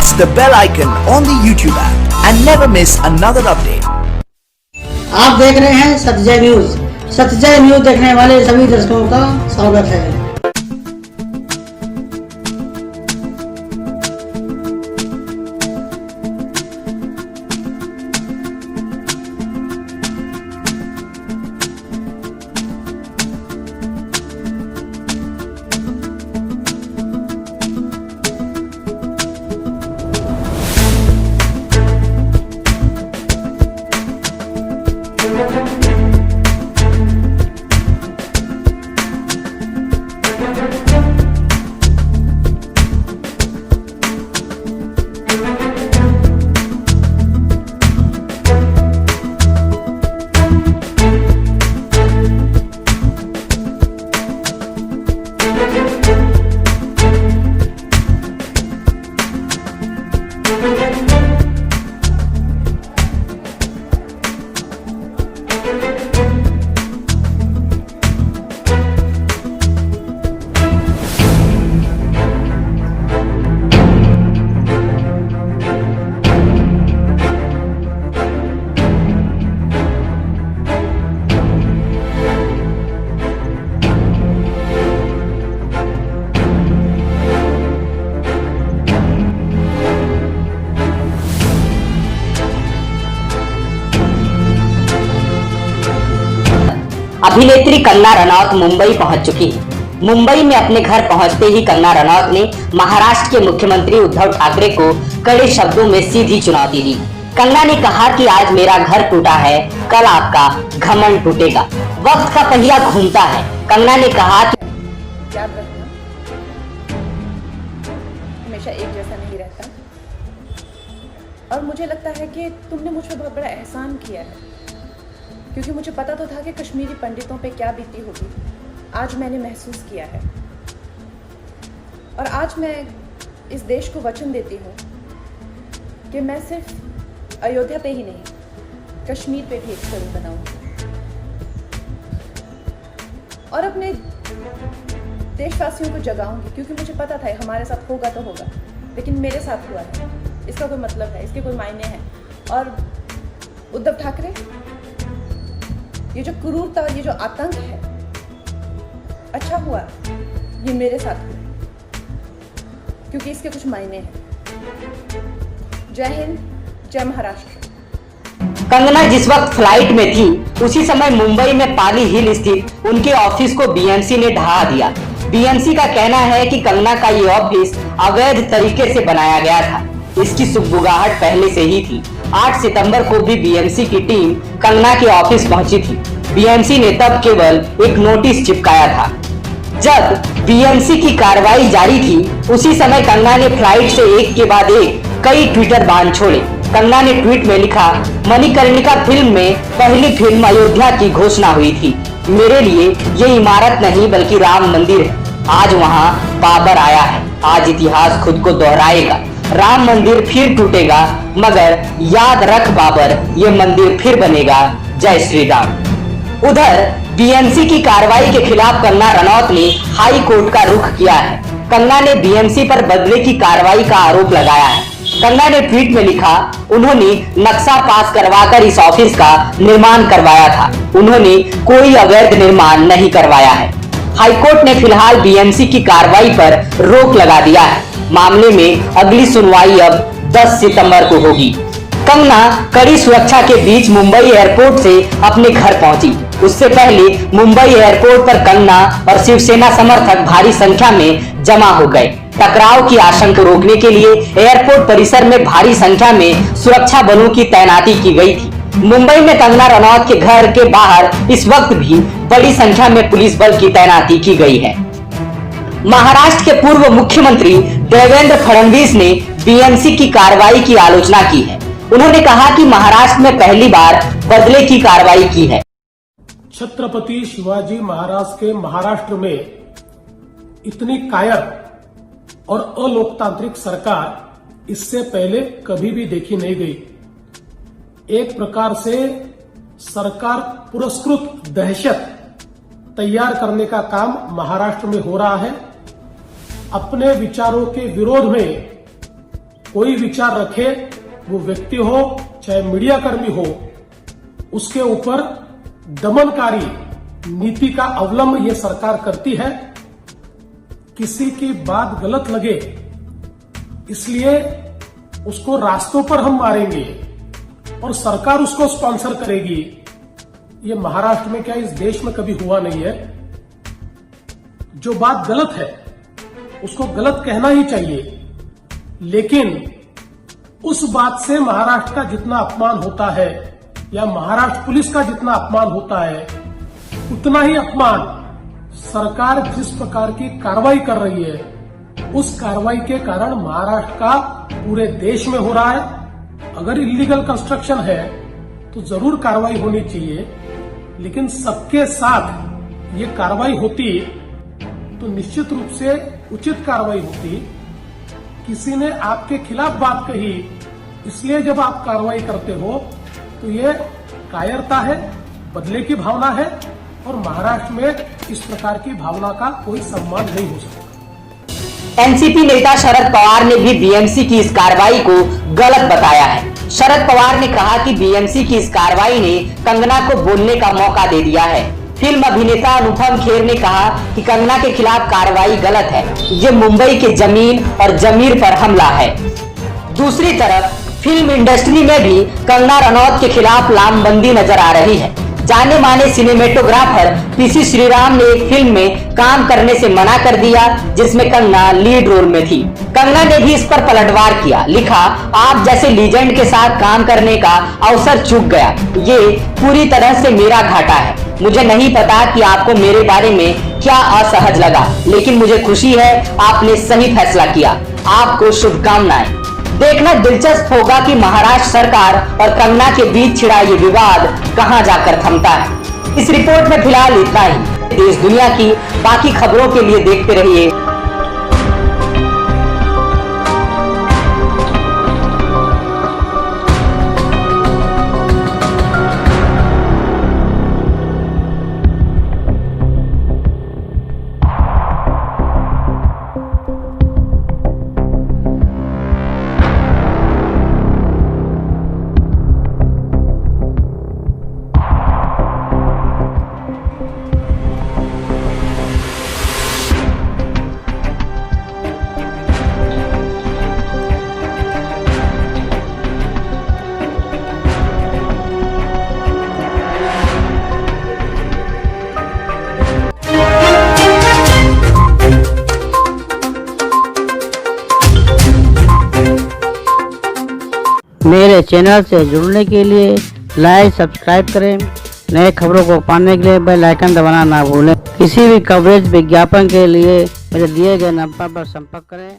press the bell icon on the YouTube app and never miss another update. आप देख रहे हैं सत्यजय news. सत्यजय news देखने वाले सभी दर्शकों का स्वागत है। अभिनेत्री कंगना रनौत मुंबई पहुंच चुकी है। मुंबई में अपने घर पहुंचते ही कंगना रनौत ने महाराष्ट्र के मुख्यमंत्री उद्धव ठाकरे को कड़े शब्दों में सीधी चुनौती दी। कंगना ने कहा कि आज मेरा घर टूटा है, कल आपका घमंड टूटेगा। वक्त का पहिया घूमता है। कंगना ने कहा कि याद रखना, हमेशा एक जैसा नहीं रहता। और मुझे लगता है कि तुमने मुझ पर बहुत बड़ा एहसान किया है, क्योंकि मुझे पता तो था कि कश्मीरी पंडितों पे क्या बीती होगी। आज मैंने महसूस किया है, और आज मैं इस देश को वचन देती हूँ कि मैं सिर्फ अयोध्या पे ही नहीं, कश्मीर पे भी एक फिल्म बनाऊंगी और अपने देशवासियों को जगाऊंगी, क्योंकि मुझे पता था हमारे साथ होगा तो होगा, लेकिन मेरे साथ हुआ है। इसका कोई मतलब है, इसके कोई मायने हैं। और उद्धव ठाकरे, ये जो क्रूरता और ये जो आतंक है, अच्छा हुआ ये मेरे साथ हुआ, क्योंकि इसके कुछ मायने हैं। जय हिंद, जय महाराष्ट्र। कंगना जिस वक्त फ्लाइट में थी, उसी समय मुंबई में पाली हिल स्थित उनके ऑफिस को बीएमसी ने ढहा दिया। बीएमसी का कहना है कि कंगना का ये ऑफिस अवैध तरीके से बनाया गया था। इसकी सुगबुगाहट पहले से ही थी। 8 सितंबर को भी बीएमसी की टीम कंगना के ऑफिस पहुंची थी। बीएमसी ने तब केवल एक नोटिस चिपकाया था। जब बीएमसी की कार्रवाई जारी थी, उसी समय कंगना ने फ्लाइट से एक के बाद एक कई ट्विटर बांध छोड़े। कंगना ने ट्वीट में लिखा, मणिकर्णिका फिल्म में पहली फिल्म अयोध्या की घोषणा हुई थी। मेरे लिए ये इमारत नहीं बल्कि राम मंदिर है। आज वहाँ बाबर आया है। आज इतिहास खुद को दोहराएगा। राम मंदिर फिर टूटेगा, मगर याद रख बाबर, ये मंदिर फिर बनेगा। जय श्री राम। उधर बीएमसी की कार्रवाई के खिलाफ कंगना रनौत ने हाई कोर्ट का रुख किया है। कंगना ने बीएमसी पर बदले की कार्रवाई का आरोप लगाया है। कंगना ने ट्वीट में लिखा, उन्होंने नक्शा पास करवाकर इस ऑफिस का निर्माण करवाया था। उन्होंने कोई अवैध निर्माण नहीं करवाया है। हाईकोर्ट ने फिलहाल बीएमसी की कार्रवाई पर रोक लगा दिया है। मामले में अगली सुनवाई अब 10 सितंबर को होगी। कंगना कड़ी सुरक्षा के बीच मुंबई एयरपोर्ट से अपने घर पहुंची। उससे पहले मुंबई एयरपोर्ट पर कंगना और शिवसेना समर्थक भारी संख्या में जमा हो गए। टकराव की आशंका रोकने के लिए एयरपोर्ट परिसर में भारी संख्या में सुरक्षा बलों की तैनाती की गई थी। मुंबई में कंगना रनौत के घर के बाहर इस वक्त भी बड़ी संख्या में पुलिस बल की तैनाती की गई है। महाराष्ट्र के पूर्व मुख्यमंत्री देवेंद्र फडणवीस ने बीएमसी की कार्रवाई की आलोचना की है। उन्होंने कहा कि महाराष्ट्र में पहली बार बदले की कार्रवाई की है। छत्रपति शिवाजी महाराज के महाराष्ट्र में इतनी कायर और अलोकतांत्रिक सरकार इससे पहले कभी भी देखी नहीं गई। एक प्रकार से सरकार पुरस्कृत दहशत तैयार करने का काम महाराष्ट्र में हो रहा है। अपने विचारों के विरोध में कोई विचार रखे, वो व्यक्ति हो चाहे मीडिया कर्मी हो, उसके ऊपर दमनकारी नीति का अवलंबन ये सरकार करती है। किसी की बात गलत लगे इसलिए उसको रास्तों पर हम मारेंगे और सरकार उसको स्पॉन्सर करेगी। ये महाराष्ट्र में क्या इस देश में कभी हुआ नहीं है। जो बात गलत है उसको गलत कहना ही चाहिए, लेकिन उस बात से महाराष्ट्र का जितना अपमान होता है या महाराष्ट्र पुलिस का जितना अपमान होता है, उतना ही अपमान सरकार जिस प्रकार की कार्रवाई कर रही है, उस कार्रवाई के कारण महाराष्ट्र का पूरे देश में हो रहा है। अगर इलीगल कंस्ट्रक्शन है तो जरूर कार्रवाई होनी चाहिए, लेकिन सबके साथ ये कार्रवाई होती तो निश्चित रूप से उचित कार्रवाई होती। किसी ने आपके खिलाफ बात कही, इसलिए जब आप कार्रवाई करते हो तो ये कायरता है, बदले की भावना है, और महाराष्ट्र में इस प्रकार की भावना का कोई सम्मान नहीं हो सकता। एनसीपी नेता शरद पवार ने भी बीएमसी की इस कार्रवाई को गलत बताया है। शरद पवार ने कहा कि बीएमसी की इस कार्रवाई ने कंगना को बोलने का मौका दे दिया है। फिल्म अभिनेता अनुपम खेर ने कहा कि कंगना के खिलाफ कार्रवाई गलत है, ये मुंबई के जमीन और जमीर पर हमला है। दूसरी तरफ फिल्म इंडस्ट्री में भी कंगना रनौत के खिलाफ लामबंदी नजर आ रही है। जाने माने सिनेमेटोग्राफर पीसी श्रीराम ने एक फिल्म में काम करने से मना कर दिया जिसमें कंगना लीड रोल में थी। कंगना ने भी इस पर पलटवार किया, लिखा, आप जैसे लीजेंड के साथ काम करने का अवसर चूक गया, ये पूरी तरह से मेरा घाटा है। मुझे नहीं पता कि आपको मेरे बारे में क्या असहज लगा, लेकिन मुझे खुशी है आपने सही फैसला किया। आपको शुभकामनाएं। देखना दिलचस्प होगा कि महाराष्ट्र सरकार और कंगना के बीच छिड़ा ये विवाद कहां जाकर थमता है। इस रिपोर्ट में फिलहाल इतना ही। देश दुनिया की बाकी खबरों के लिए देखते रहिए। मेरे चैनल से जुड़ने के लिए लाइक सब्सक्राइब करें। नए खबरों को पाने के लिए बेल आइकन दबाना ना भूलें। किसी भी कवरेज विज्ञापन के लिए मेरे दिए गए नंबर पर संपर्क करें।